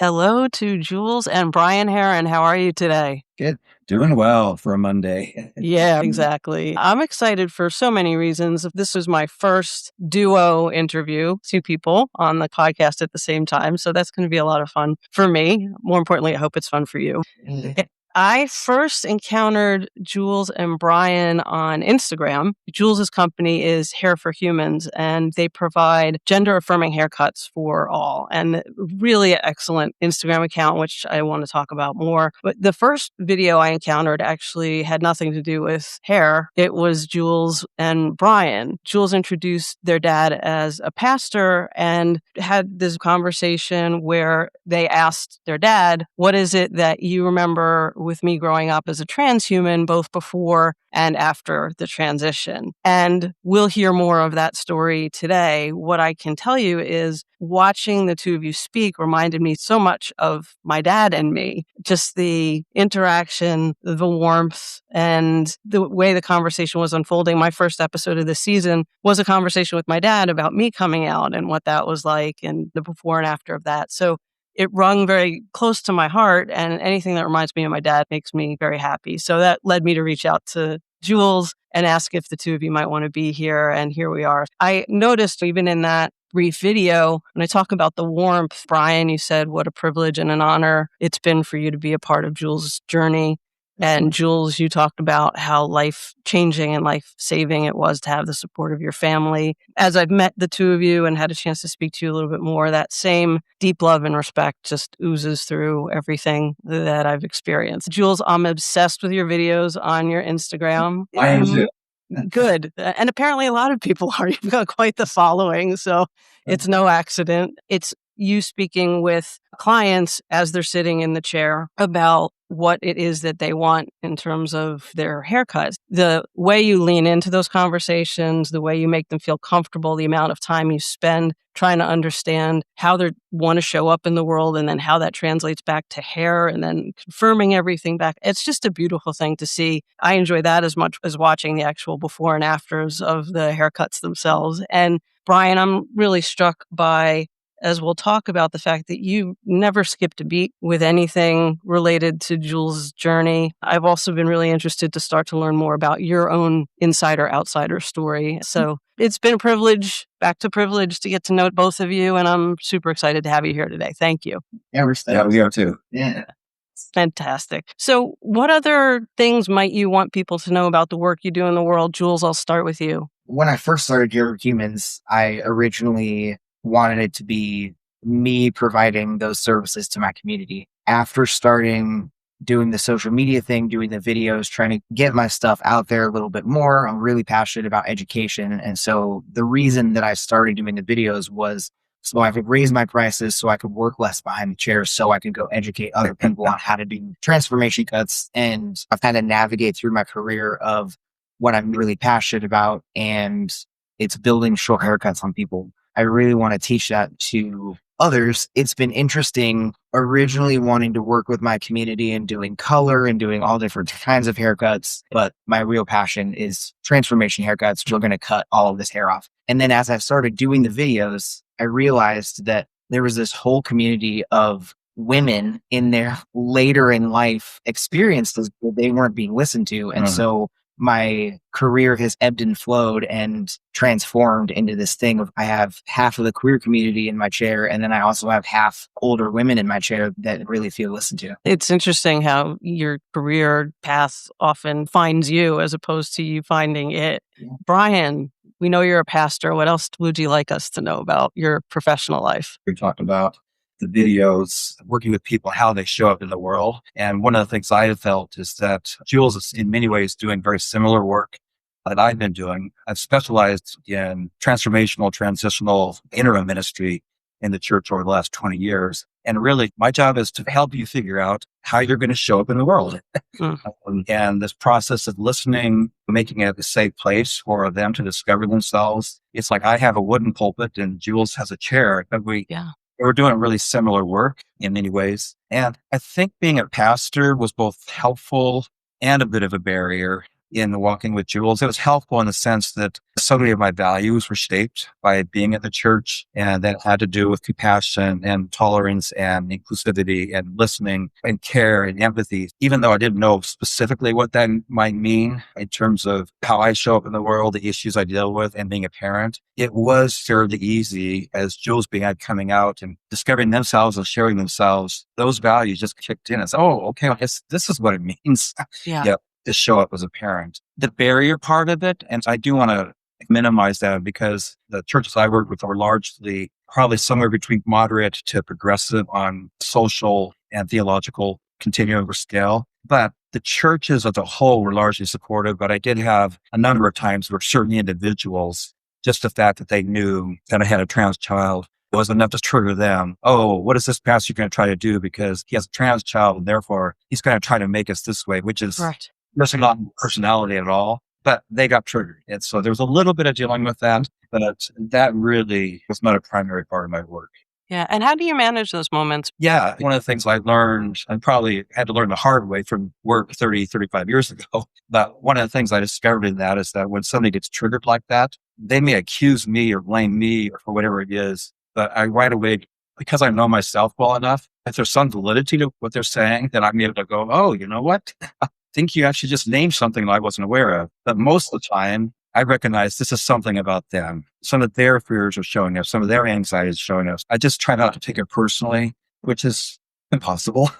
Hello to Jules and Brian Heron. How are you today? Good. Doing well for a Monday. Yeah, exactly. I'm excited for so many reasons. This was my first duo interview, two people on the podcast at the same time. So that's going to be a lot of fun for me. More importantly, I hope it's fun for you. I first encountered Jules and Brian on Instagram. Jules's company is Hair for Humans, and they provide gender-affirming haircuts for all. And really excellent Instagram account, which I want to talk about more. But the first video I encountered actually had nothing to do with hair. It was Jules and Brian. Jules introduced their dad as a pastor and had this conversation where they asked their dad, "What is it that you remember with me growing up as a transhuman, both before and after the transition?" And we'll hear more of that story today. What I can tell you is watching the two of you speak reminded me so much of my dad and me. Just the interaction, the warmth, and the way the conversation was unfolding. My first episode of this season was a conversation with my dad about me coming out and what that was like and the before and after of that. So it rung very close to my heart, and anything that reminds me of my dad makes me very happy. So that led me to reach out to Jules and ask if the two of you might want to be here, and here we are. I noticed even in that brief video, when I talk about the warmth, Brian, you said what a privilege and an honor it's been for you to be a part of Jules' journey. And Jules, you talked about how life-changing and life-saving it was to have the support of your family. As I've met the two of you and had a chance to speak to you a little bit more, that same deep love and respect just oozes through everything that I've experienced. Jules, I'm obsessed with your videos on your Instagram. I am too. Good. And apparently a lot of people are. You've got quite the following, so it's no accident. It's you speaking with clients as they're sitting in the chair about what it is that they want in terms of their haircuts. The way you lean into those conversations, the way you make them feel comfortable, the amount of time you spend trying to understand how they want to show up in the world and then how that translates back to hair and then confirming everything back. It's just a beautiful thing to see. I enjoy that as much as watching the actual before and afters of the haircuts themselves. And Brian, I'm really struck by, as we'll talk about, the fact that you never skipped a beat with anything related to Jules' journey. I've also been really interested to start to learn more about your own insider-outsider story. So it's been a privilege, back to privilege, to get to know both of you, and I'm super excited to have you here today. Thank you. Yeah, we are too. Yeah. Fantastic. So what other things might you want people to know about the work you do in the world? Jules, I'll start with you. When I first started Hair for Humans, I originally wanted it to be me providing those services to my community. After starting doing the social media thing, doing the videos, trying to get my stuff out there a little bit more, I'm really passionate about education. And so the reason that I started doing the videos was so I could raise my prices, so I could work less behind the chair, so I could go educate other people on how to do transformation cuts. And I've kind of navigate through my career of what I'm really passionate about, and it's building short haircuts on people. I really want to teach that to others. It's been interesting originally wanting to work with my community and doing color and doing all different kinds of haircuts. But my real passion is transformation haircuts, which are going to cut all of this hair off. And then as I started doing the videos, I realized that there was this whole community of women in their later in life experiences where they weren't being listened to. And so my career has ebbed and flowed and transformed into this thing of I have half of the queer community in my chair, and then I also have half older women in my chair that really feel listened to. It's interesting how your career path often finds you as opposed to you finding it. Yeah. Brian, we know you're a pastor. What else would you like us to know about your professional life? We talked about the videos, working with people, how they show up in the world. And one of the things I have felt is that Jules is in many ways doing very similar work that I've been doing. I've specialized in transformational, transitional interim ministry in the church over the last 20 years. And really, my job is to help you figure out how you're going to show up in the world. And this process of listening, making it a safe place for them to discover themselves. It's like I have a wooden pulpit and Jules has a chair, but we're doing really similar work in many ways. And I think being a pastor was both helpful and a bit of a barrier in walking with Jules. It was helpful in the sense that so many of my values were shaped by being in the church, and that had to do with compassion and tolerance and inclusivity and listening and care and empathy. Even though I didn't know specifically what that might mean in terms of how I show up in the world, the issues I deal with, and being a parent, it was fairly easy as Jules began coming out and discovering themselves and sharing themselves. Those values just kicked in. It's, oh, okay, I guess this is what it means. Yeah. Yep, to show up as a parent. The barrier part of it, and I do want to minimize that because the churches I work with are largely probably somewhere between moderate to progressive on social and theological continuum or scale. But the churches as a whole were largely supportive. But I did have a number of times where certain individuals, just the fact that they knew that I had a trans child was enough to trigger them. Oh, what is this pastor going to try to do? Because he has a trans child and therefore he's going to try to make us this way, which is just not personality at all. But they got triggered. And so there was a little bit of dealing with that, but that really was not a primary part of my work. Yeah. And how do you manage those moments? Yeah. One of the things I learned, I probably had to learn the hard way from work 30, 35 years ago. But one of the things I discovered in that is that when somebody gets triggered like that, they may accuse me or blame me or for whatever it is. But I right away, because I know myself well enough, if there's some validity to what they're saying, then I'm able to go, oh, you know what? Think you actually just named something I wasn't aware of. But most of the time, I recognize this is something about them. Some of their fears are showing up. Some of their anxiety is showing up. I just try not to take it personally, which is impossible.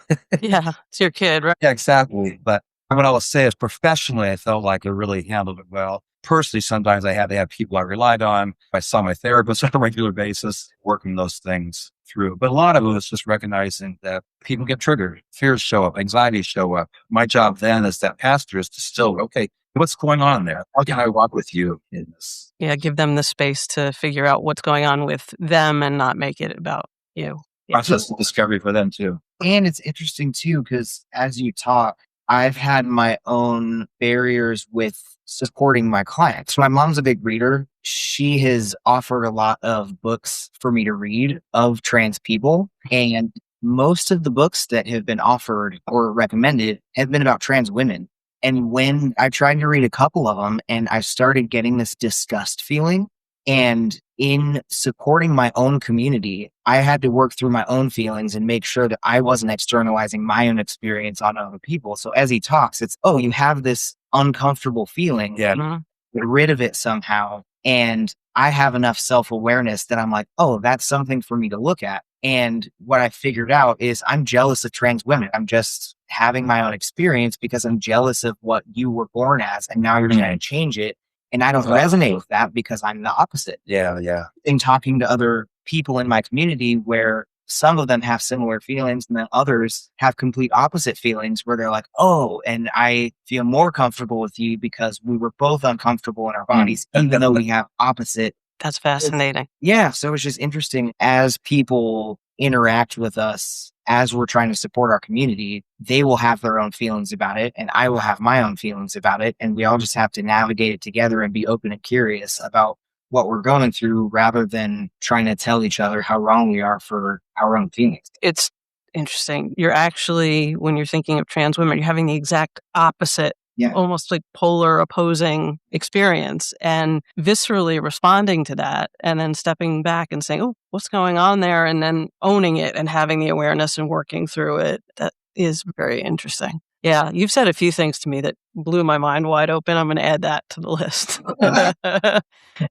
Yeah, it's your kid, right? Yeah, exactly. But what I will say is professionally, I felt like I really handled it well. Personally, sometimes I had to have people I relied on. I saw my therapist on a regular basis, working those things through. But a lot of it was just recognizing that people get triggered. Fears show up, anxieties show up. My job then as that pastor is to still, okay, what's going on there? How can I walk with you in this? Yeah, give them the space to figure out what's going on with them and not make it about you. Yeah. Process of discovery for them too. And it's interesting too, because as you talk, I've had my own barriers with supporting my clients. My mom's a big reader. She has offered a lot of books for me to read of trans people. And most of the books that have been offered or recommended have been about trans women. And when I tried to read a couple of them and I started getting this disgust feeling, and in supporting my own community, I had to work through my own feelings and make sure that I wasn't externalizing my own experience on other people. So as he talks, it's, oh, you have this uncomfortable feeling. Yeah. Get rid of it somehow. And I have enough self-awareness that I'm like, oh, that's something for me to look at. And what I figured out is I'm jealous of trans women. I'm just having my own experience because I'm jealous of what you were born as. And now you're trying to change it. And I don't resonate with that because I'm the opposite. Yeah. In talking to other people in my community where some of them have similar feelings and then others have complete opposite feelings where they're like, oh, and I feel more comfortable with you because we were both uncomfortable in our bodies, even though we have opposite. That's fascinating. Yeah. So it's just interesting as people interact with us, as we're trying to support our community, they will have their own feelings about it and I will have my own feelings about it. And we all just have to navigate it together and be open and curious about what we're going through rather than trying to tell each other how wrong we are for our own feelings. It's interesting. You're actually, when you're thinking of trans women, you're having the exact opposite, almost like polar opposing experience and viscerally responding to that and then stepping back and saying, oh, what's going on there? And then owning it and having the awareness and working through it. That is very interesting. Yeah, you've said a few things to me that blew my mind wide open. I'm going to add that to the list.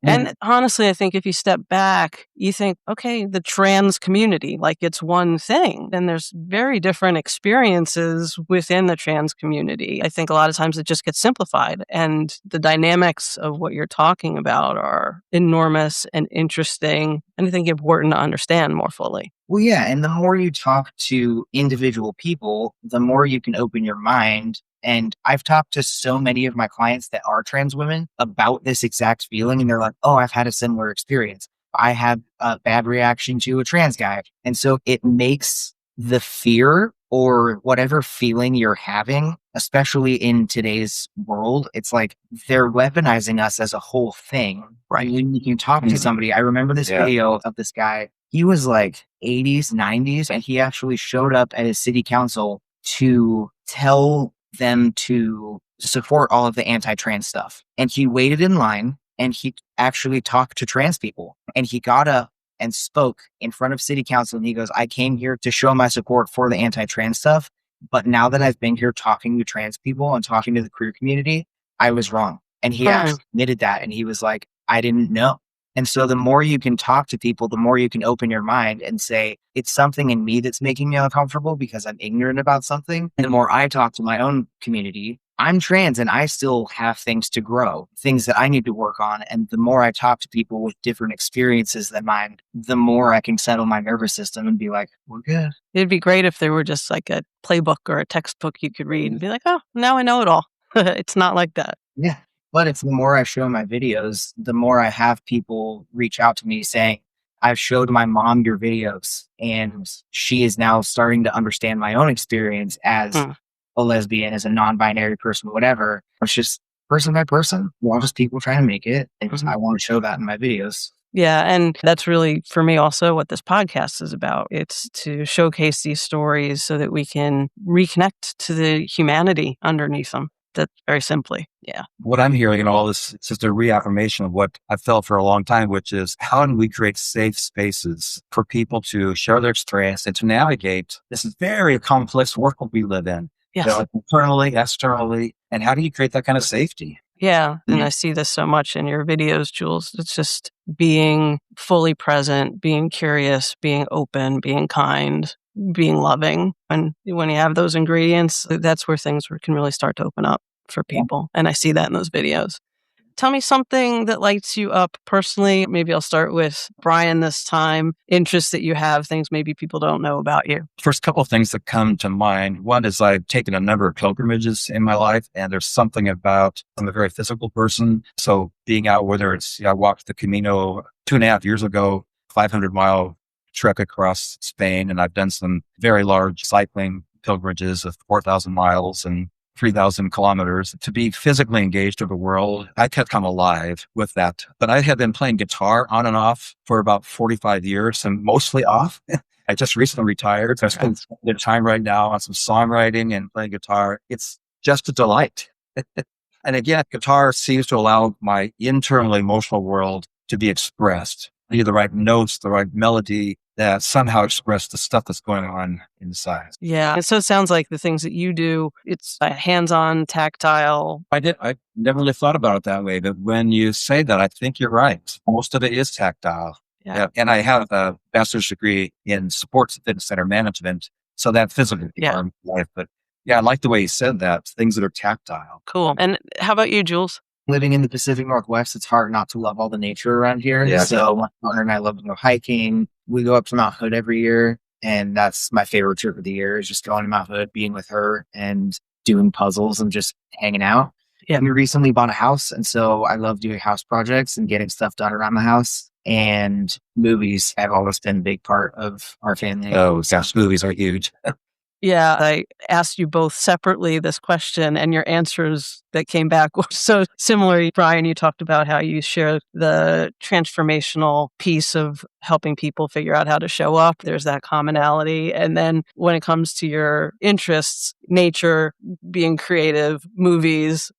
And honestly, I think if you step back, you think, okay, the trans community, like it's one thing. And there's very different experiences within the trans community. I think a lot of times it just gets simplified. And the dynamics of what you're talking about are enormous and interesting. And I think important to understand more fully. Well, yeah. And the more you talk to individual people, the more you can open your mind. And I've talked to so many of my clients that are trans women about this exact feeling. And they're like, oh, I've had a similar experience. I had a bad reaction to a trans guy. And so it makes the fear or whatever feeling you're having, especially in today's world, it's like they're weaponizing us as a whole thing. Right. When you can talk to somebody, I remember this video of this guy. He was like 80s, 90s, and he actually showed up at his city council to tell them to support all of the anti-trans stuff. And he waited in line and he actually talked to trans people. And he got up and spoke in front of city council. And he goes, I came here to show my support for the anti-trans stuff. But now that I've been here talking to trans people and talking to the queer community, I was wrong. And he actually admitted that. And he was like, I didn't know. And so the more you can talk to people, the more you can open your mind and say, it's something in me that's making me uncomfortable because I'm ignorant about something. And the more I talk to my own community, I'm trans and I still have things to grow, things that I need to work on. And the more I talk to people with different experiences than mine, the more I can settle my nervous system and be like, we're good. It'd be great if there were just like a playbook or a textbook you could read and be like, oh, now I know it all. It's not like that. Yeah. But it's the more I show my videos, the more I have people reach out to me saying, I've showed my mom your videos and she is now starting to understand my own experience as a lesbian, as a non-binary person, whatever. It's just person by person. We're all just people trying to make it. And I want to show that in my videos. Yeah. And that's really, for me, also what this podcast is about. It's to showcase these stories so that we can reconnect to the humanity underneath them. That's very simply. Yeah. What I'm hearing in all this is just a reaffirmation of what I've felt for a long time, which is how do we create safe spaces for people to share their experience and to navigate this very complex world we live in, Yes. internally, externally, and how do you create that kind of safety? Yeah. And I see this so much in your videos, Jules. It's just being fully present, being curious, being open, being kind, being loving. And when you have those ingredients, that's where things can really start to open up for people. And I see that in those videos. Tell me something that lights you up personally. Maybe I'll start with Brian this time. Interests that you have, things maybe people don't know about you. First couple of things that come to mind. One is I've taken a number of pilgrimages in my life, and there's something about, I'm a very physical person. So being out, whether it's, I walked the Camino 2.5 years ago, 500-mile trek across Spain, and I've done some very large cycling pilgrimages of 4,000 miles and 3,000 kilometers. To be physically engaged with the world, I could come alive with that. But I had been playing guitar on and off for about 45 years and mostly off. I just recently retired. So I spend the time right now on some songwriting and playing guitar. It's just a delight. And again, guitar seems to allow my internal emotional world to be expressed. I need the right notes, the right melody that somehow express the stuff that's going on inside. Yeah. And so it sounds like the things that you do, it's hands-on, tactile. I never really thought about it that way, but when you say that, I think you're right. Most of it is tactile. Yeah. And I have a bachelor's degree in sports and fitness center management. So that physical part of my life. But yeah, I like the way you said that, things that are tactile. Cool. And how about you, Jules? Living in the Pacific Northwest, it's hard not to love all the nature around here. Yeah. So my partner and I love to go hiking. We go up to Mount Hood every year. And that's my favorite trip of the year, is just going to Mount Hood, being with her and doing puzzles and just hanging out. Yeah. And we recently bought a house. And so I love doing house projects and getting stuff done around the house. And movies have always been a big part of our family. Oh, gosh, movies are huge. Yeah, I asked you both separately this question, and your answers that came back were so similar. Brian, you talked about how you share the transformational piece of helping people figure out how to show up. There's that commonality. And then when it comes to your interests, nature, being creative, movies,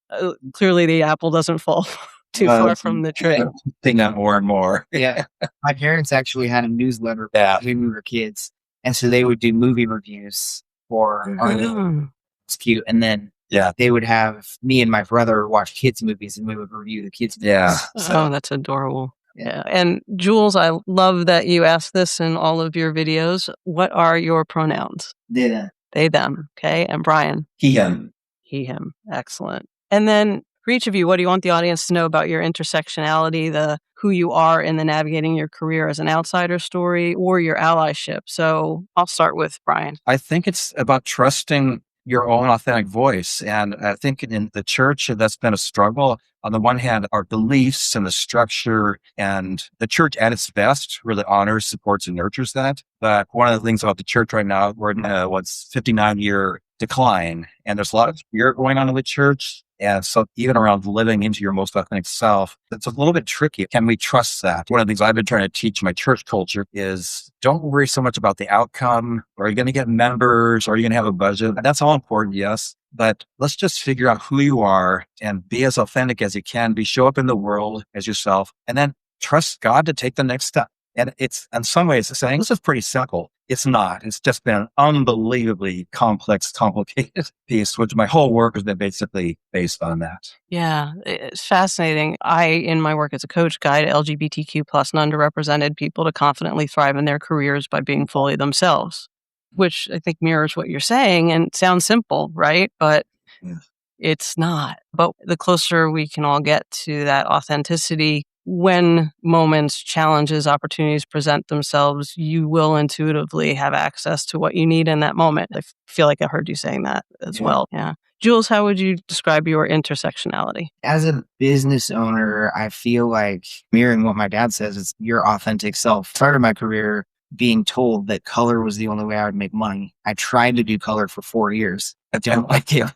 clearly the apple doesn't fall too far from the tree. Think that more and more. Yeah. My parents actually had a newsletter when we were kids. And so they would do movie reviews for our It's cute. And then they would have me and my brother watch kids' movies, and we would review the kids' movies. Yeah. So, that's adorable. Yeah. And Jules, I love that you ask this in all of your videos. What are your pronouns? They, them. They, them. Okay. And Brian? He, him. He, him. Excellent. And then for each of you, what do you want the audience to know about your intersectionality, the who you are in the navigating your career as an outsider story, or your allyship? So I'll start with Brian. I think it's about trusting your own authentic voice. And I think in the church, that's been a struggle. On the one hand, our beliefs and the structure, and the church at its best really honors, supports, and nurtures that. But one of the things about the church right now, we're in what's 59-year decline, and there's a lot of fear going on in the church. And so even around living into your most authentic self, it's a little bit tricky. Can we trust that? One of the things I've been trying to teach my church culture is don't worry so much about the outcome. Are you going to get members? Are you going to have a budget? That's all important, yes. But let's just figure out who you are and be as authentic as you can. Show up in the world as yourself, and then trust God to take the next step. And it's, in some ways, saying this is pretty simple. It's not. It's just been an unbelievably complex, complicated piece, which my whole work has been basically based on that. Yeah, it's fascinating. I, in my work as a coach, guide LGBTQ plus and underrepresented people to confidently thrive in their careers by being fully themselves, which I think mirrors what you're saying and sounds simple, right? But Yeah. it's not. But the closer we can all get to that authenticity, when moments, challenges, opportunities present themselves, you will intuitively have access to what you need in that moment. I feel like I heard you saying that as well. Yeah. Jules, how would you describe your intersectionality? As a business owner, I feel like mirroring what my dad says, it's your authentic self. Started my career being told that color was the only way I would make money. I tried to do color for 4 years. I don't like it.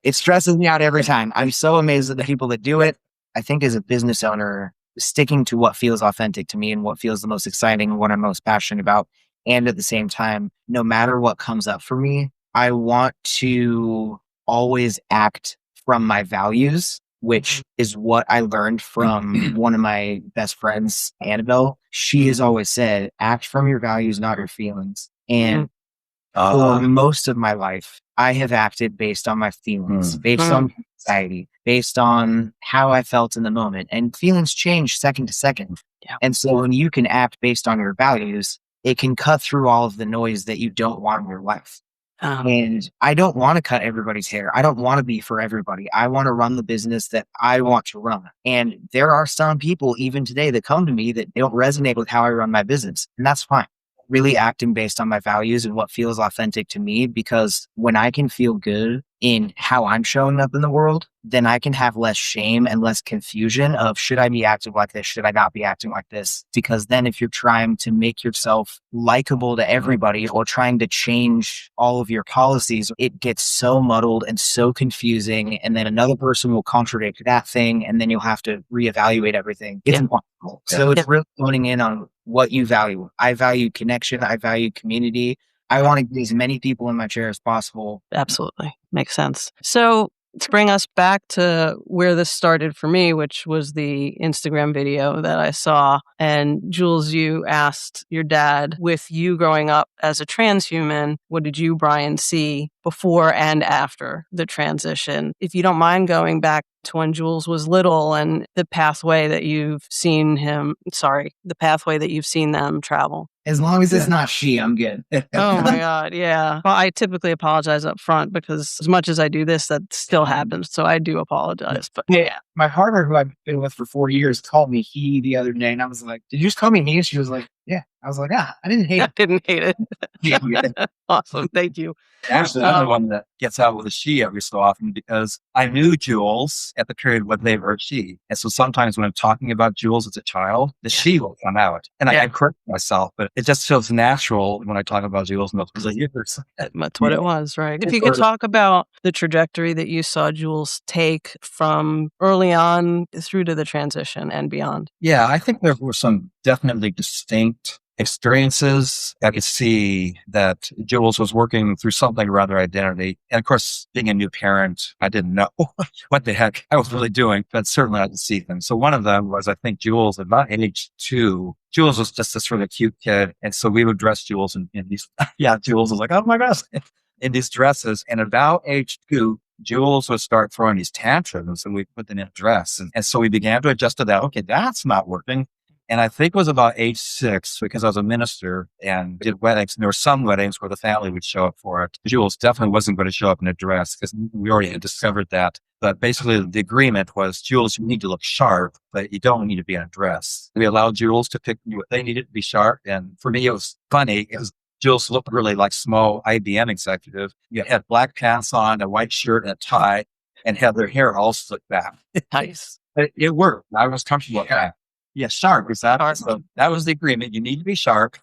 It stresses me out every time. I'm so amazed at the people that do it. I think as a business owner, sticking to what feels authentic to me and what feels the most exciting and what I'm most passionate about. And at the same time, no matter what comes up for me, I want to always act from my values, which is what I learned from one of my best friends, Annabelle. She has always said, act from your values, not your feelings. And for most of my life, I have acted based on my feelings, based on anxiety, based on how I felt in the moment. And feelings change second to second. Yeah. And so when you can act based on your values, it can cut through all of the noise that you don't want in your life. And I don't want to cut everybody's hair. I don't want to be for everybody. I want to run the business that I want to run. And there are some people even today that come to me that don't resonate with how I run my business. And that's fine. Really acting based on my values and what feels authentic to me, because when I can feel good in how I'm showing up in the world, then I can have less shame and less confusion of should I be acting like this? Should I not be acting like this? Because then if you're trying to make yourself likable to everybody or trying to change all of your policies, it gets so muddled and so confusing. And then another person will contradict that thing. And then you'll have to reevaluate everything. It's impossible. So it's really honing in on what you value. I value connection. I value community. I want to get as many people in my chair as possible. Absolutely. Makes sense. So to bring us back to where this started for me, which was the Instagram video that I saw. And Jules, you asked your dad, with you growing up as a transhuman, what did you, Brian, see before and after the transition? If you don't mind going back to when Jules was little and the pathway that you've seen them travel. As long as it's not she, I'm good. Oh my God. Yeah. Well, I typically apologize up front because as much as I do this, that still happens. So I do apologize. But yeah. My partner, who I've been with for 4 years, called me he the other day. And I was like, did you just call me he? And she was like, yeah. I was like, I didn't hate it. I didn't hate it. Awesome. Thank you. Actually, I'm the one that gets out with a she every so often because I knew Jules at the period when they were she. And so sometimes when I'm talking about Jules as a child, the she will come out. And I correct myself, but it just feels natural when I talk about Jules. That's what it was, right? If you could talk about the trajectory that you saw Jules take from early on through to the transition and beyond. Yeah, I think there were some definitely distinct experiences. I could see that Jules was working through something around their identity. And of course, being a new parent, I didn't know what the heck I was really doing, but certainly I could see things. So one of them was, I think Jules, at about age 2, Jules was just this really cute kid. And so we would dress Jules in these, Jules was like, oh my gosh, in these dresses. And about age 2, Jules would start throwing these tantrums and we put them in a dress. And so we began to adjust to that. Okay, that's not working. And I think it was about age 6 because I was a minister and did weddings. And there were some weddings where the family would show up for it. Jules definitely wasn't going to show up in a dress because we already had discovered that. But basically the agreement was, Jules, you need to look sharp, but you don't need to be in a dress. We allowed Jules to pick what they needed to be sharp. And for me, it was funny because Jules looked really like small IBM executive. You had black pants on, a white shirt and a tie, and had their hair all slicked back. Nice. But it worked. I was comfortable with that. Yeah, sharp. Is that? So that was the agreement. You need to be sharp.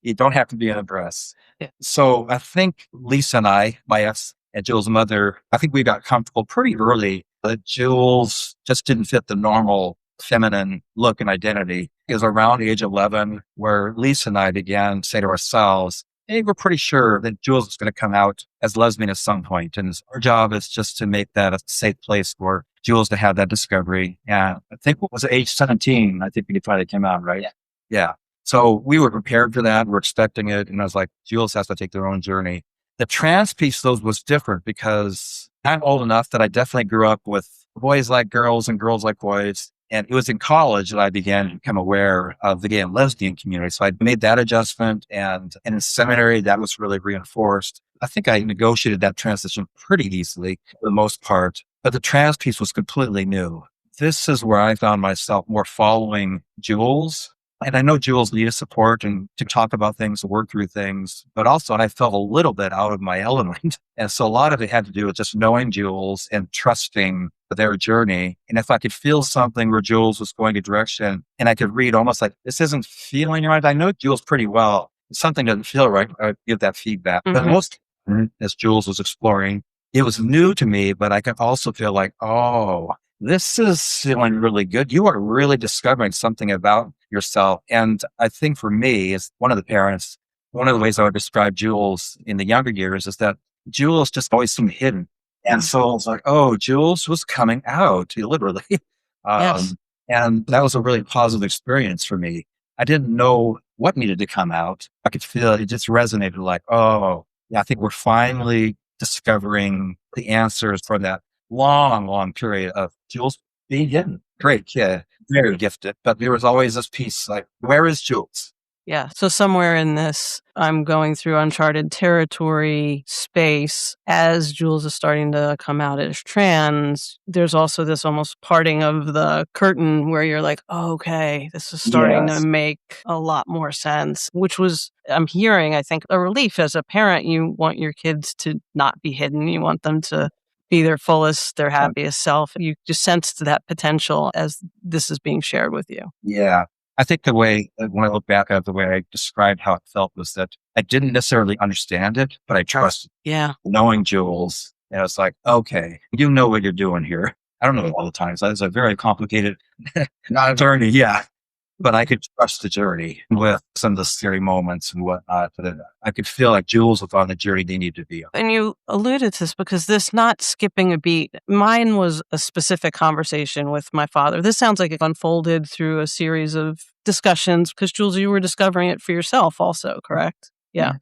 You don't have to be in a dress. Yeah. So I think Lisa and I, my ex, And Jules' mother, I think we got comfortable pretty early that Jules just didn't fit the normal feminine look and identity. It was around age 11 where Lisa and I began to say to ourselves, hey, we're pretty sure that Jules is going to come out as lesbian at some point. And our job is just to make that a safe place for Jules to have that discovery. And I think what was it, age 17, I think we finally came out, right? Yeah. So we were prepared for that. We're expecting it. And I was like, Jules has to take their own journey. The trans piece, though, was different because I'm old enough that I definitely grew up with boys like girls and girls like boys. And it was in college that I began to become aware of the gay and lesbian community. So I made that adjustment. And in seminary, that was really reinforced. I think I negotiated that transition pretty easily for the most part. But the trans piece was completely new. This is where I found myself more following Jules. And I know Jules needed support and to talk about things, to work through things, but also I felt a little bit out of my element. And so a lot of it had to do with just knowing Jules and trusting their journey. And if I could feel something where Jules was going a direction and I could read almost like, this isn't feeling right. I know Jules pretty well. If something doesn't feel right, I would give that feedback. But most, as Jules was exploring, it was new to me, but I could also feel like, oh, this is feeling really good. You are really discovering something about yourself. And I think for me, as one of the parents, one of the ways I would describe Jules in the younger years is that Jules just always seemed hidden. And so I was like, oh, Jules was coming out, literally. Yes. And that was a really positive experience for me. I didn't know what needed to come out. I could feel it just resonated like, oh, yeah, I think we're finally discovering the answers for that long period of Jules being hidden. Great kid, very gifted. But there was always this piece like, where is Jules? Yeah. So somewhere in this, I'm going through uncharted territory space as Jules is starting to come out as trans. There's also this almost parting of the curtain where you're like, oh, okay, this is starting to make a lot more sense, which was, I'm hearing, I think, a relief as a parent. You want your kids to not be hidden. You want them to be their fullest, their happiest self. You just sensed that potential as this is being shared with you. Yeah. I think the way, when I look back at the way I described how it felt was that I didn't necessarily understand it, but I trusted knowing Jules. And I was like, okay, you know what you're doing here. I don't know all the times. It's a very complicated journey. Yeah. But I could trust the journey with some of the scary moments and whatnot. But I could feel like Jules was on the journey they needed to be on. And you alluded to this because this not skipping a beat, mine was a specific conversation with my father. This sounds like it unfolded through a series of discussions because, Jules, you were discovering it for yourself also, correct? Yeah.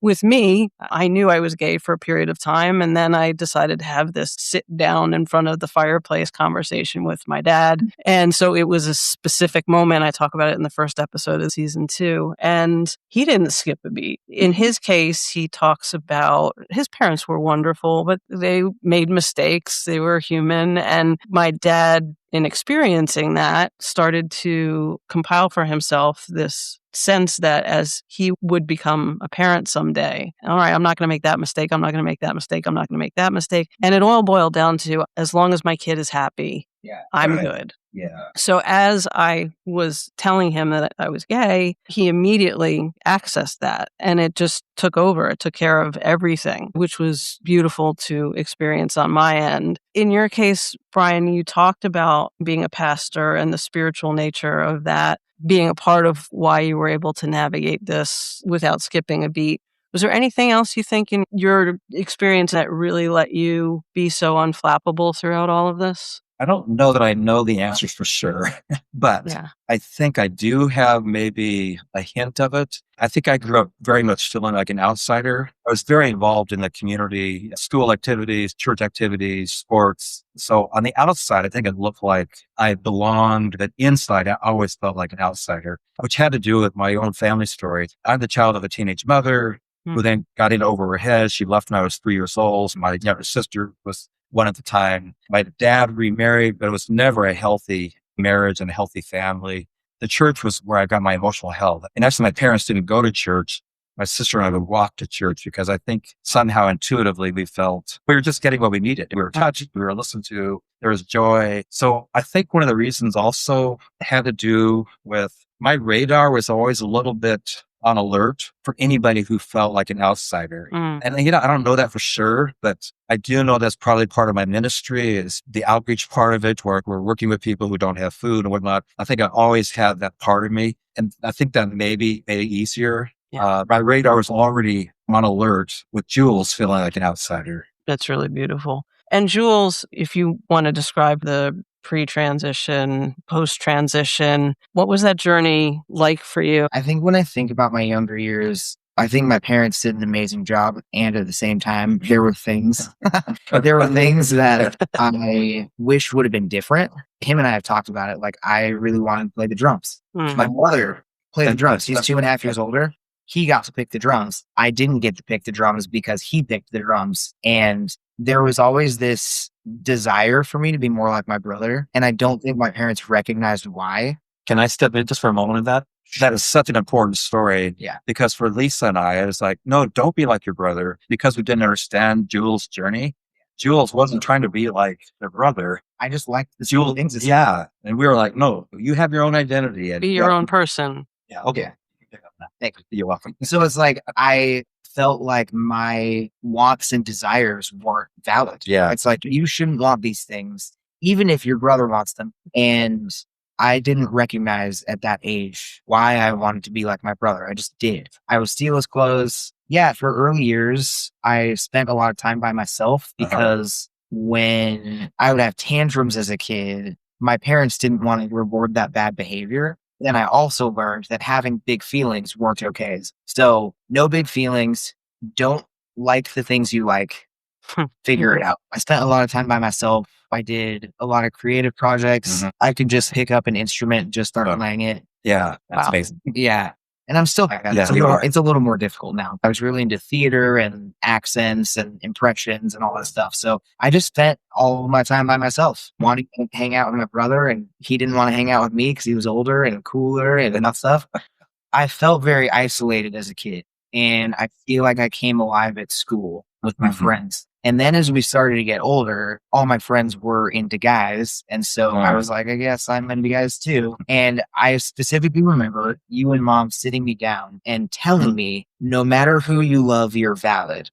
With me, I knew I was gay for a period of time, and then I decided to have this sit down in front of the fireplace conversation with my dad. And so it was a specific moment. I talk about it in the first episode of season 2, and he didn't skip a beat. In his case, he talks about his parents were wonderful, but they made mistakes. They were human. And my dad, in experiencing that, started to compile for himself this sense that as he would become a parent someday, all right, I'm not going to make that mistake. I'm not going to make that mistake. I'm not going to make that mistake. And it all boiled down to, as long as my kid is happy, I'm good. Yeah. So as I was telling him that I was gay, he immediately accessed that, and it just took over. It took care of everything, which was beautiful to experience on my end. In your case, Brian, you talked about being a pastor and the spiritual nature of that being a part of why you were able to navigate this without skipping a beat. Was there anything else you think in your experience that really let you be so unflappable throughout all of this? I don't know that I know the answers for sure, but I think I do have maybe a hint of it. I think I grew up very much feeling like an outsider. I was very involved in the community, school activities, church activities, sports. So on the outside, I think it looked like I belonged, but inside, I always felt like an outsider, which had to do with my own family story. I'm the child of a teenage mother who then got in over her head. She left when I was 3 years old. My younger sister was 1 at the time. My dad remarried, but it was never a healthy marriage and a healthy family. The church was where I got my emotional health. And actually, my parents didn't go to church. My sister and I would walk to church because I think somehow intuitively we felt we were just getting what we needed. We were touched, we were listened to, there was joy. So I think one of the reasons also had to do with my radar was always a little bit on alert for anybody who felt like an outsider. And, I don't know that for sure, but I do know that's probably part of my ministry is the outreach part of it, where we're working with people who don't have food and whatnot. I think I always had that part of me. And I think that maybe made it easier. My radar was already on alert with Jules feeling like an outsider. That's really beautiful. And Jules, if you want to describe the pre-transition, post-transition, what was that journey like for you? I think when I think about my younger years, I think my parents did an amazing job. And at the same time, there were things that I wish would have been different. Him and I have talked about it. Like, I really wanted to play the drums. My brother played the drums. He's 2.5 years older. He got to pick the drums. I didn't get to pick the drums because he picked the drums. And there was always this desire for me to be more like my brother. And I don't think my parents recognized why. Can I step in just for a moment of that? That is such an important story. Yeah. Because for Lisa and I, it's like, no, don't be like your brother, because we didn't understand Jules' journey. Jules wasn't trying to be like their brother. I just liked the Jules, things. yeah. And we were like, no, you have your own identity. And Be your own person. Yeah. Okay. Thank you. You're welcome. So it's like, I felt like my wants and desires weren't valid. Yeah. It's like, you shouldn't want these things, even if your brother wants them. And I didn't recognize at that age why I wanted to be like my brother. I just did. I would steal his clothes. Yeah, for early years, I spent a lot of time by myself because when I would have tantrums as a kid, my parents didn't want to reward that bad behavior. Then I also learned that having big feelings weren't okay. So no big feelings. Don't like the things you like. Figure it out. I spent a lot of time by myself. I did a lot of creative projects. I could just pick up an instrument and just start playing it. Yeah, that's amazing. Yeah. And I'm still back at it. It's a little more difficult now. I was really into theater and accents and impressions and all that stuff. So I just spent all of my time by myself, wanting to hang out with my brother, and he didn't want to hang out with me because he was older and cooler and enough stuff. I felt very isolated as a kid, and I feel like I came alive at school with my friends. And then as we started to get older, all my friends were into guys. And so I was like, I guess I'm into guys too. And I specifically remember you and Mom sitting me down and telling me, no matter who you love, you're valid.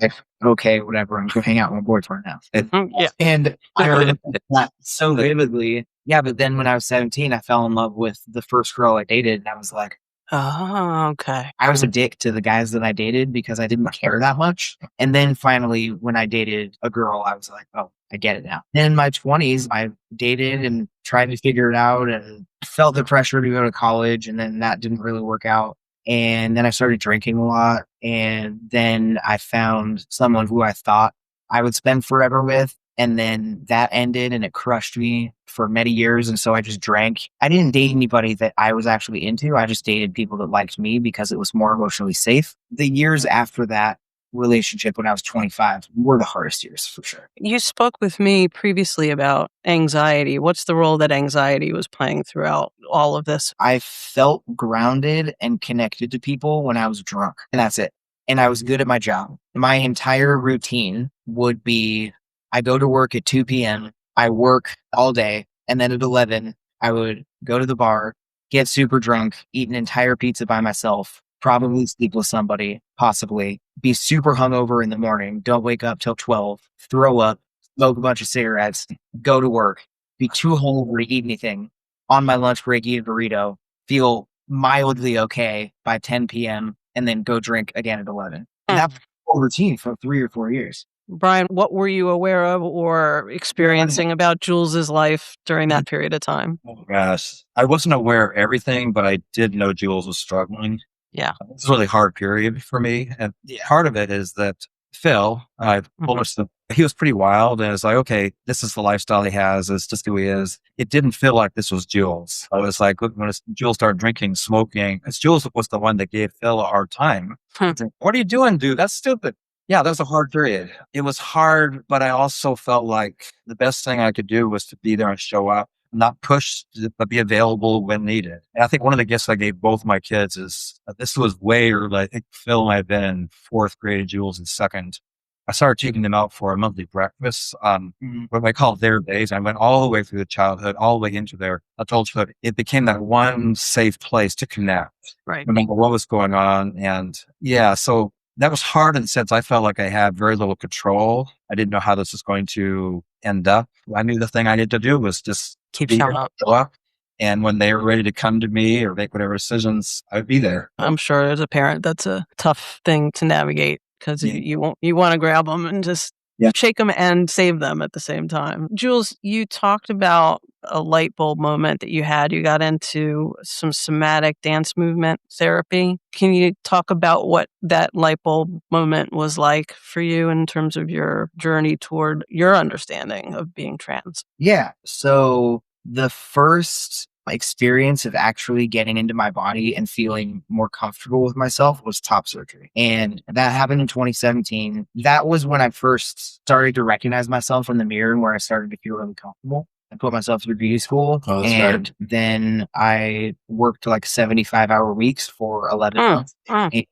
Like, okay, whatever. I'm going to hang out with my boyfriend now. And I remember that so vividly. Yeah, but then when I was 17, I fell in love with the first girl I dated. And I was like, oh, okay. I was a dick to the guys that I dated because I didn't care that much. And then finally, when I dated a girl, I was like, oh, I get it now. Then in my 20s, I dated and tried to figure it out and felt the pressure to go to college. And then that didn't really work out. And then I started drinking a lot. And then I found someone who I thought I would spend forever with. And then that ended and it crushed me for many years. And so I just drank. I didn't date anybody that I was actually into. I just dated people that liked me because it was more emotionally safe. The years after that relationship when I was 25 were the hardest years for sure. You spoke with me previously about anxiety. What's the role that anxiety was playing throughout all of this? I felt grounded and connected to people when I was drunk, and that's it. And I was good at my job. My entire routine would be, I go to work at 2 p.m. I work all day. And then at 11, I would go to the bar, get super drunk, eat an entire pizza by myself, probably sleep with somebody, possibly be super hungover in the morning. Don't wake up till 12, throw up, smoke a bunch of cigarettes, go to work, be too hungover to eat anything. On my lunch break, eat a burrito, feel mildly okay by 10 p.m. and then go drink again at 11. And that was a routine for 3 or 4 years. Brian, what were you aware of or experiencing about Jules's life during that period of time? Oh gosh, I wasn't aware of everything, but I did know Jules was struggling. Yeah. It's a really hard period for me. And part of it is that Phil, I told us that he was pretty wild, and it's like, okay, this is the lifestyle he has. It's just who he is. It didn't feel like this was Jules. I was like, look, when Jules started drinking, smoking, Jules was the one that gave Phil a hard time. Like, what are you doing, dude? That's stupid. Yeah, that was a hard period. It was hard, but I also felt like the best thing I could do was to be there and show up, not push, but be available when needed. And I think one of the gifts I gave both my kids is, this was way early. I think Phil and I had been in 4th grade, Jules in 2nd. I started taking them out for a monthly breakfast on Mhm. what I call their days. I went all the way through the childhood, all the way into their adulthood. It became that one safe place to connect, Right. no matter what was going on. And yeah, so that was hard in the sense I felt like I had very little control. I didn't know how this was going to end up. I knew the thing I needed to do was just Keep be here, showing up. show up. And when they were ready to come to me or make whatever decisions, I'd be there. I'm sure as a parent, that's a tough thing to navigate because Yeah. you want to grab them and just Yeah. shake them and save them at the same time. Jules, you talked about a light bulb moment that you had. You got into some somatic dance movement therapy. Can you talk about what that light bulb moment was like for you in terms of your journey toward your understanding of being trans? Yeah. So the first experience of actually getting into my body and feeling more comfortable with myself was top surgery. And that happened in 2017. That was when I first started to recognize myself in the mirror and where I started to feel really comfortable. I put myself through beauty school, Oh, that's and then I worked like 75-hour weeks for 11 months. And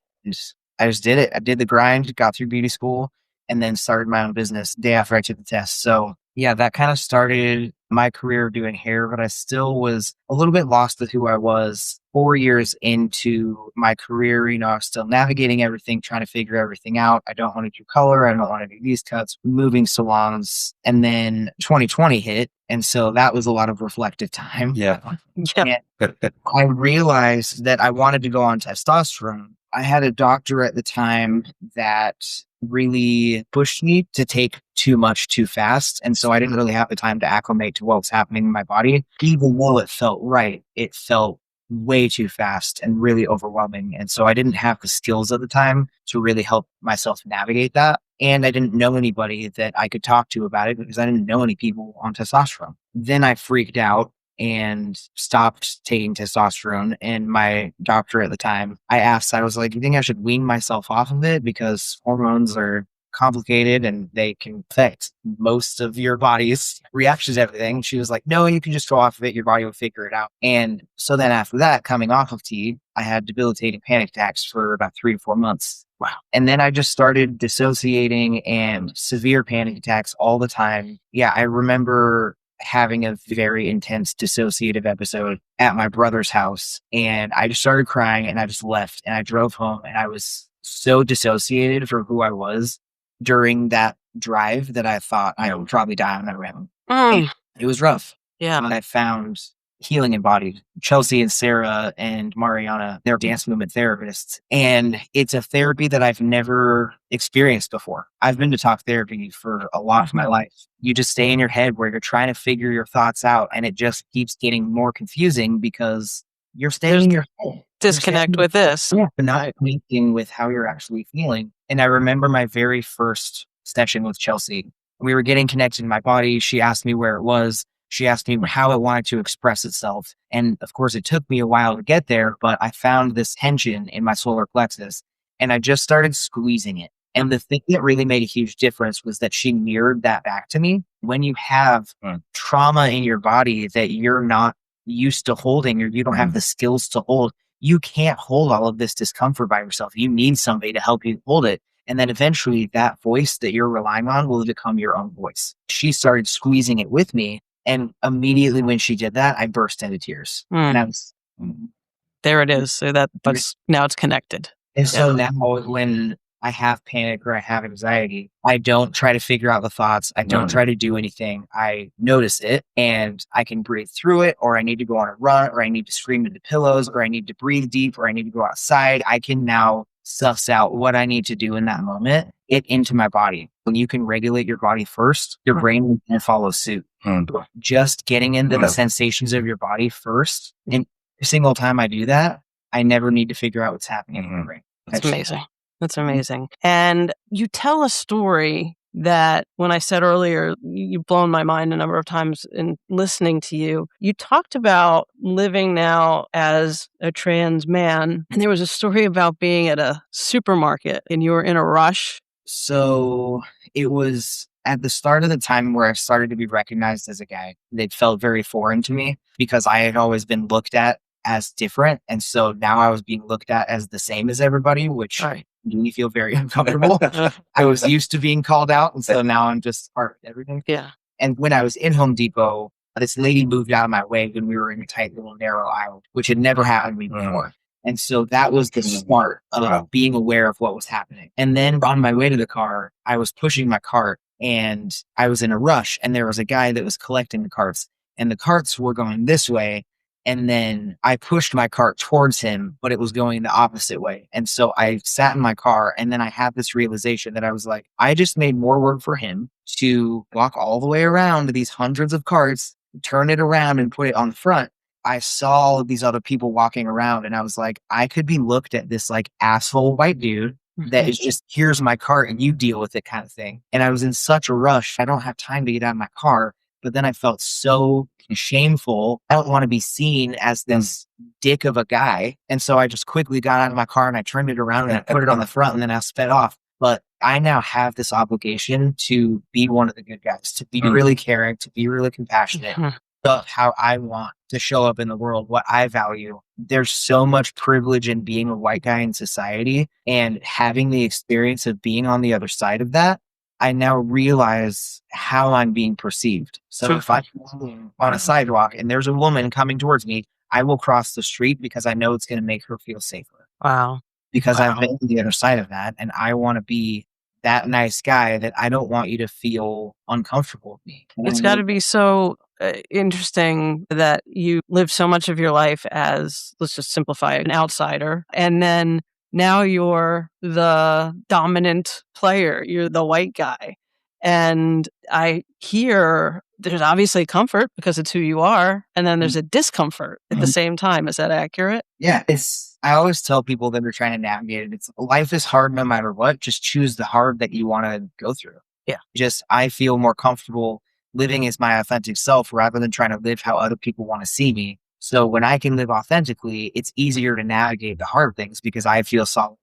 I just did it. I did the grind, got through beauty school, and then started my own business day after I took the test. So yeah, that kind of started my career doing hair, but I still was a little bit lost with who I was 4 years into my career. I was still navigating everything, trying to figure everything out. I don't want to do color. I don't want to do these cuts, moving salons. And then 2020 hit. And so that was a lot of reflective time. Yeah. Yeah. And I realized that I wanted to go on testosterone. I had a doctor at the time that really pushed me to take too much too fast. And so I didn't really have the time to acclimate to what was happening in my body. Even though it felt right, it felt way too fast and really overwhelming. And so I didn't have the skills at the time to really help myself navigate that. And I didn't know anybody that I could talk to about it because I didn't know any people on testosterone. Then I freaked out and stopped taking testosterone. And my doctor at the time, I was like, you think I should wean myself off of it? Because hormones are complicated and they can affect most of your body's reactions to everything. She was like, no, you can just go off of it. Your body will figure it out. And so then after that, coming off of T, I had debilitating panic attacks for about 3 to 4 months. Wow. And then I just started dissociating and severe panic attacks all the time. Yeah, I remember having a very intense dissociative episode at my brother's house. And I just started crying and I just left and I drove home and I was so dissociated from who I was during that drive that I thought I would probably die on that round. It was rough. Yeah. And I found healing embodied. Chelsea and Sarah and Mariana, they're dance movement therapists. And it's a therapy that I've never experienced before. I've been to talk therapy for a lot of my life. You just stay in your head where you're trying to figure your thoughts out and it just keeps getting more confusing because you're staying in your head. Disconnect with this. Yeah, but not connecting with how you're actually feeling. And I remember my very first session with Chelsea. We were getting connected in my body. She asked me where it was. She asked me how it wanted to express itself. And of course, it took me a while to get there, but I found this tension in my solar plexus and I just started squeezing it. And the thing that really made a huge difference was that she mirrored that back to me. When you have trauma in your body that you're not used to holding or you don't have the skills to hold, you can't hold all of this discomfort by yourself. You need somebody to help you hold it. And then eventually that voice that you're relying on will become your own voice. She started squeezing it with me. And immediately when she did that, I burst into tears. And I was, there it is. So that's now it's connected. And so now when I have panic or I have anxiety, I don't try to figure out the thoughts. I don't try to do anything. I notice it and I can breathe through it, or I need to go on a run, or I need to scream into pillows, or I need to breathe deep, or I need to go outside. I can now suss out what I need to do in that moment, get into my body. When you can regulate your body first, your brain will follow suit. Just getting into the sensations of your body first. And every single time I do that, I never need to figure out what's happening in my brain. That's amazing. That's amazing. And you tell a story that when I said earlier, you've blown my mind a number of times in listening to you. You talked about living now as a trans man. And there was a story about being at a supermarket and you were in a rush. So it was at the start of the time where I started to be recognized as a guy. It felt very foreign to me because I had always been looked at as different. And so now I was being looked at as the same as everybody, which do feel very uncomfortable. I was used to being called out, and so now I'm just part of everything. Yeah. And when I was in Home Depot, this lady moved out of my way when we were in a tight little narrow aisle, which had never happened to me before. And so that was the start of being aware of what was happening. And then on my way to the car, I was pushing my cart and I was in a rush, and there was a guy that was collecting the carts, and the carts were going this way. And then I pushed my cart towards him, but it was going the opposite way. And so I sat in my car, and then I had this realization that I was like, I just made more work for him to walk all the way around to these hundreds of carts, turn it around and put it on the front. I saw all of these other people walking around, and I was like, I could be looked at this like asshole white dude that is just, here's my cart and you deal with it kind of thing. And I was in such a rush. I don't have time to get out of my car. But then I felt so shameful. I don't want to be seen as this dick of a guy. And so I just quickly got out of my car and I turned it around and I put it on the front, and then I sped off. But I now have this obligation to be one of the good guys, to be really caring, to be really compassionate, of how I want to show up in the world, what I value. There's so much privilege in being a white guy in society, and having the experience of being on the other side of that, I now realize how I'm being perceived. So if I'm walking on a sidewalk and there's a woman coming towards me, I will cross the street because I know it's going to make her feel safer. Wow. Because I've been to the other side of that, and I want to be that nice guy that I don't want you to feel uncomfortable with me. And It's got to be so interesting that you live so much of your life as, let's just simplify it, an outsider. And then now you're the dominant player. You're the white guy. And I hear there's obviously comfort because it's who you are. And then there's a discomfort at the same time. Is that accurate? Yeah. I always tell people that are trying to navigate it, life is hard no matter what. Just choose the hard that you want to go through. Yeah. I feel more comfortable living as my authentic self rather than trying to live how other people want to see me. So when I can live authentically, it's easier to navigate the hard things because I feel solid.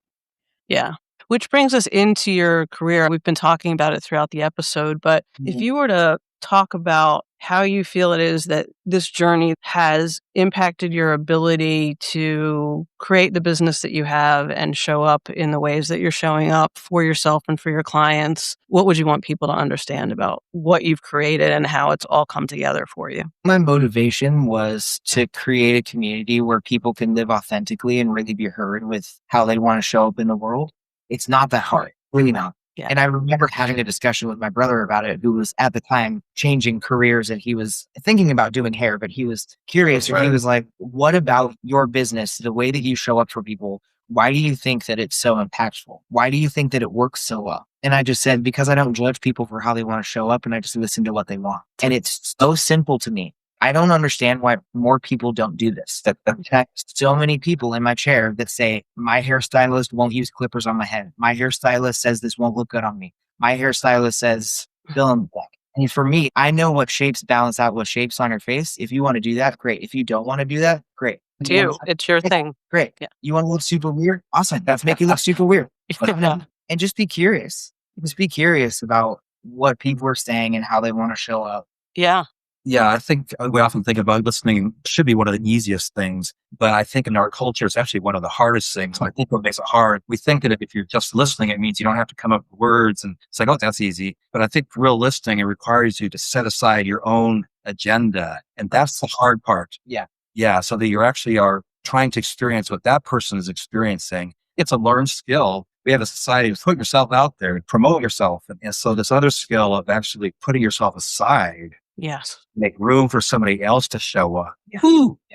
Yeah. Which brings us into your career. We've been talking about it throughout the episode, but if you were to talk about how you feel it is that this journey has impacted your ability to create the business that you have and show up in the ways that you're showing up for yourself and for your clients, what would you want people to understand about what you've created and how it's all come together for you? My motivation was to create a community where people can live authentically and really be heard with how they want to show up in the world. It's not that hard, really not. Yeah. And I remember having a discussion with my brother about it, who was at the time changing careers, and he was thinking about doing hair, but he was curious. He was like, what about your business, the way that you show up for people? Why do you think that it's so impactful? Why do you think that it works so well? And I just said, because I don't judge people for how they want to show up, and I just listen to what they want. And it's so simple to me. I don't understand why more people don't do this. I've had so many people in my chair that say, my hairstylist won't use clippers on my head. My hairstylist says this won't look good on me. My hairstylist says, fill in the blank. And for me, I know what shapes balance out what shapes on your face. If you want to do that, great. If you don't want to do that, great. It's your thing. Great. Yeah. You want to look super weird? Awesome. Let's make you look super weird. And just be curious. Just be curious about what people are saying and how they want to show up. Yeah. Yeah, I think we often think about listening should be one of the easiest things, but I think in our culture, it's actually one of the hardest things. I think what makes it hard, we think that if you're just listening, it means you don't have to come up with words and it's like, oh, that's easy. But I think for real listening, it requires you to set aside your own agenda. And that's the hard part. Yeah. Yeah. So that you actually are trying to experience what that person is experiencing. It's a learned skill. We have a society to put yourself out there, promote yourself. And so this other skill of actually putting yourself aside. Yes. Make room for somebody else to show up. Yeah.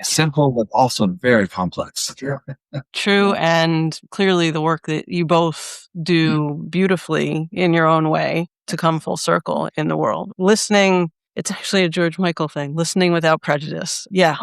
Simple, but also very complex. True. And clearly the work that you both do beautifully in your own way to come full circle in the world. Listening, it's actually a George Michael thing. Listening without prejudice. Yeah.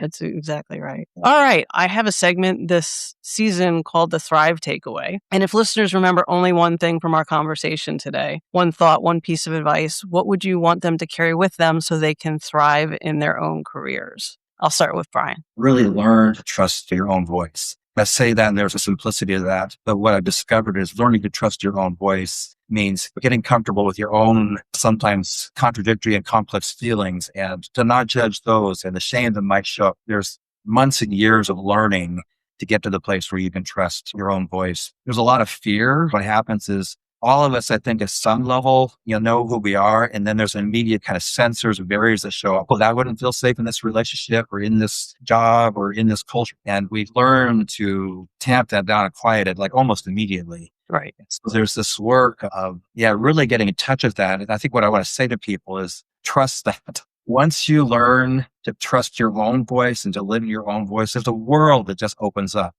That's exactly right. All right. I have a segment this season called the Thrive Takeaway. And if listeners remember only one thing from our conversation today, one thought, one piece of advice, what would you want them to carry with them so they can thrive in their own careers? I'll start with Brian. Really learn to trust your own voice. I say that and there's a simplicity to that. But what I've discovered is learning to trust your own voice means getting comfortable with your own sometimes contradictory and complex feelings and to not judge those and the shame that might show up. There's months and years of learning to get to the place where you can trust your own voice. There's a lot of fear. What happens is all of us, I think, at some level, know who we are. And then there's immediate kind of sensors or barriers that show up. Well, I wouldn't feel safe in this relationship or in this job or in this culture. And we learn to tamp that down and quiet it like almost immediately. Right. So there's this work of, really getting in touch with that. And I think what I want to say to people is trust that. Once you learn to trust your own voice and to live in your own voice, there's a world that just opens up.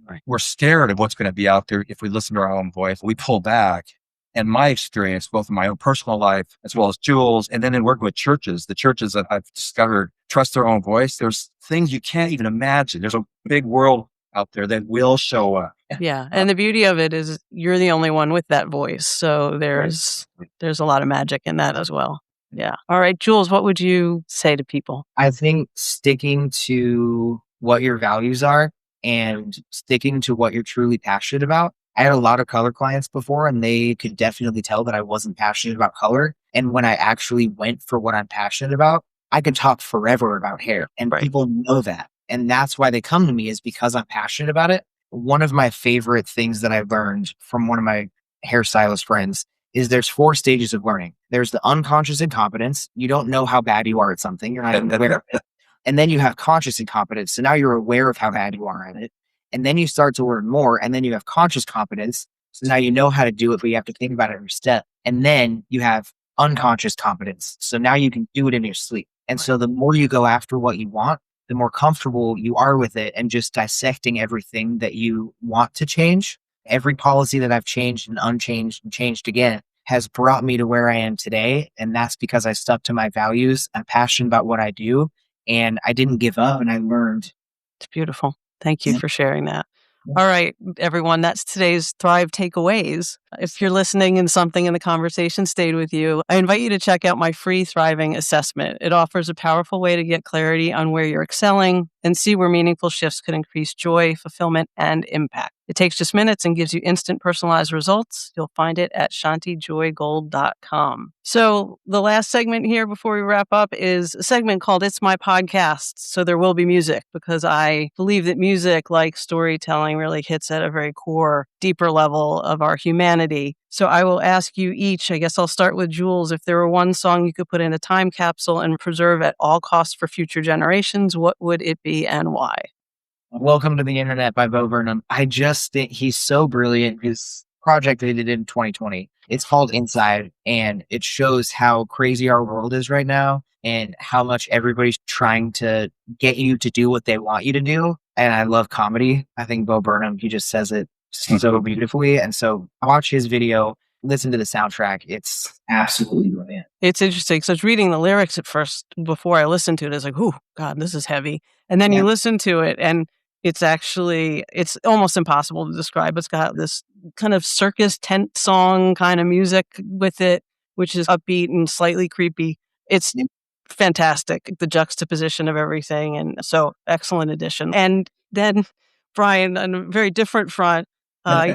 Right. We're scared of what's going to be out there if we listen to our own voice. We pull back. And my experience, both in my own personal life, as well as Jules, and then in working with churches, the churches that I've discovered trust their own voice. There's things you can't even imagine. There's a big world out there that will show up. Yeah. And the beauty of it is you're the only one with that voice. So there's a lot of magic in that as well. Yeah. All right, Jules, what would you say to people? I think sticking to what your values are and sticking to what you're truly passionate about. I had a lot of color clients before, and they could definitely tell that I wasn't passionate about color. And when I actually went for what I'm passionate about, I could talk forever about hair, and people know that. And that's why they come to me, is because I'm passionate about it. One of my favorite things that I've learned from one of my hairstylist friends is there's 4 stages of learning. There's the unconscious incompetence. You don't know how bad you are at something. You're not even aware of it. And then you have conscious incompetence. So now you're aware of how bad you are at it. And then you start to learn more. And then you have conscious competence. So now you know how to do it, but you have to think about it every step. And then you have unconscious competence. So now you can do it in your sleep. And so the more you go after what you want, the more comfortable you are with it and just dissecting everything that you want to change. Every policy that I've changed and unchanged and changed again has brought me to where I am today. And that's because I stuck to my values. I'm passionate about what I do. And I didn't give up, and I learned. It's beautiful. Thank you for sharing that. All right, everyone, that's today's Thrive Takeaways. If you're listening and something in the conversation stayed with you, I invite you to check out my free Thriving Assessment. It offers a powerful way to get clarity on where you're excelling and see where meaningful shifts could increase joy, fulfillment, and impact. It takes just minutes and gives you instant personalized results. You'll find it at shantijoygold.com. So the last segment here before we wrap up is a segment called It's My Podcast. So there will be music, because I believe that music, like storytelling, really hits at a very core, deeper level of our humanity. So I will ask you each, I guess I'll start with Jules, if there were one song you could put in a time capsule and preserve at all costs for future generations, what would it be and why? Welcome to the Internet by Bo Burnham. I just think he's so brilliant. His project that he did in 2020, it's called Inside, and it shows how crazy our world is right now and how much everybody's trying to get you to do what they want you to do. And I love comedy. I think Bo Burnham, he just says it so beautifully. And so watch his video, listen to the soundtrack. It's absolutely brilliant. It's interesting. So I was reading the lyrics at first before I listened to it. It's like, oh, God, this is heavy. And then you listen to it, and it's almost impossible to describe. It's got this kind of circus tent song kind of music with it, which is upbeat and slightly creepy. It's fantastic, the juxtaposition of everything. And so excellent addition. And then, Brian, on a very different front,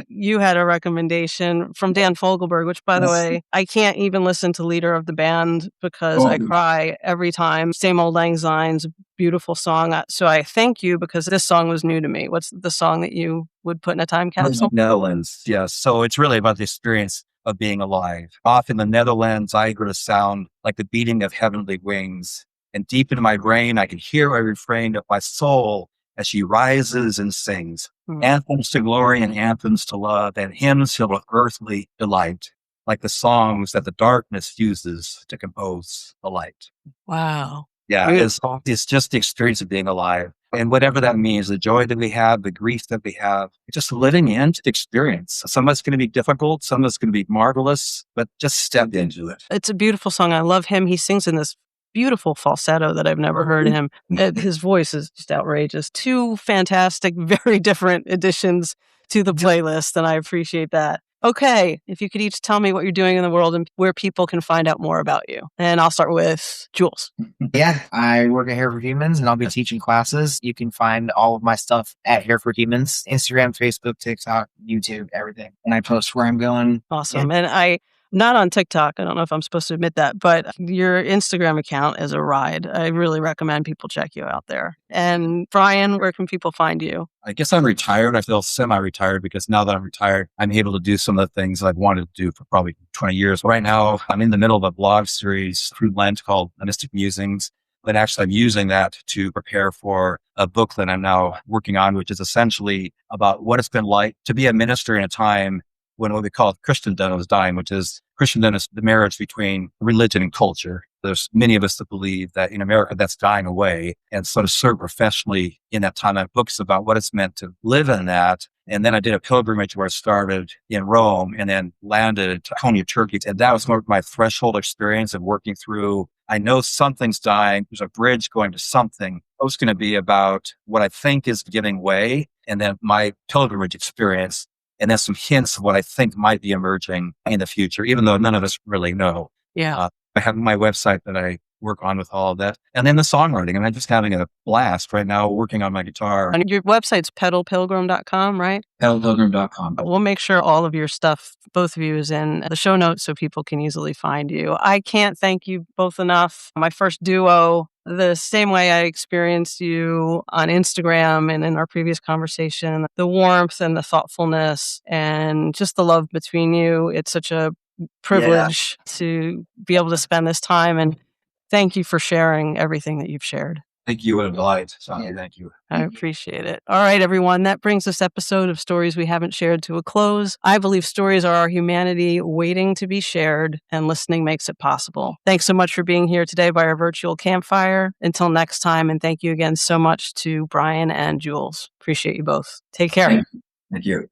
you had a recommendation from Dan Fogelberg, which, by the way, I can't even listen to Leader of the Band because I cry every time. Same Old Lang Syne's beautiful song. So I thank you, because this song was new to me. What's the song that you would put in a time capsule? Netherlands. Yes. So it's really about the experience of being alive. Off in the Netherlands, I heard a sound like the beating of heavenly wings. And deep in my brain, I can hear a refrain of my soul as she rises and sings. Anthems to glory and anthems to love, and hymns filled with earthly delight, like the songs that the darkness uses to compose the light. Wow. Yeah, it's just the experience of being alive. And whatever that means, the joy that we have, the grief that we have, just living into the experience. Some of it's going to be difficult, some of it's going to be marvelous, but just step into it. It's a beautiful song. I love him. He sings in this beautiful falsetto that I've never heard him. His voice is just outrageous. 2 fantastic, very different additions to the playlist, and I appreciate that. Okay, if you could each tell me what you're doing in the world and where people can find out more about you. And I'll start with Jules. Yeah, I work at Hair for Humans, and I'll be teaching classes. You can find all of my stuff at Hair for Humans, Instagram, Facebook, TikTok, YouTube, everything. And I post where I'm going. Awesome. And Not on TikTok. I don't know if I'm supposed to admit that, but your Instagram account is a ride. I really recommend people check you out there. And Brian, where can people find you? I guess I'm retired. I feel semi-retired because now that I'm retired, I'm able to do some of the things I've wanted to do for probably 20 years. Right now, I'm in the middle of a blog series through Lent called Mystic Musings. And actually, I'm using that to prepare for a book that I'm now working on, which is essentially about what it's been like to be a minister in a time when what we call Christendom was dying, which is Christendom is the marriage between religion and culture. There's many of us that believe that in America that's dying away. And so to serve professionally in that time, I have books about what it's meant to live in that. And then I did a pilgrimage where I started in Rome and then landed in Konya, Turkey. And that was more of my threshold experience of working through, I know something's dying. There's a bridge going to something. It's going to be about what I think is giving way. And then my pilgrimage experience. And then some hints of what I think might be emerging in the future, even though none of us really know. Yeah. I have my website that I work on with all of that. And then the songwriting. I'm just having a blast right now working on my guitar. And your website's pedalpilgrim.com, right? Pedalpilgrim.com. We'll make sure all of your stuff, both of you, is in the show notes so people can easily find you. I can't thank you both enough. My first duo, the same way I experienced you on Instagram and in our previous conversation, the warmth and the thoughtfulness and just the love between you. It's such a privilege to be able to spend this time. And thank you for sharing everything that you've shared. Thank you. What a delight, Shanti. Thank you. I appreciate it. All right, everyone. That brings this episode of Stories We Haven't Shared to a close. I believe stories are our humanity waiting to be shared, and listening makes it possible. Thanks so much for being here today by our virtual campfire. Until next time, and thank you again so much to Brian and Jules. Appreciate you both. Take care. Thank you.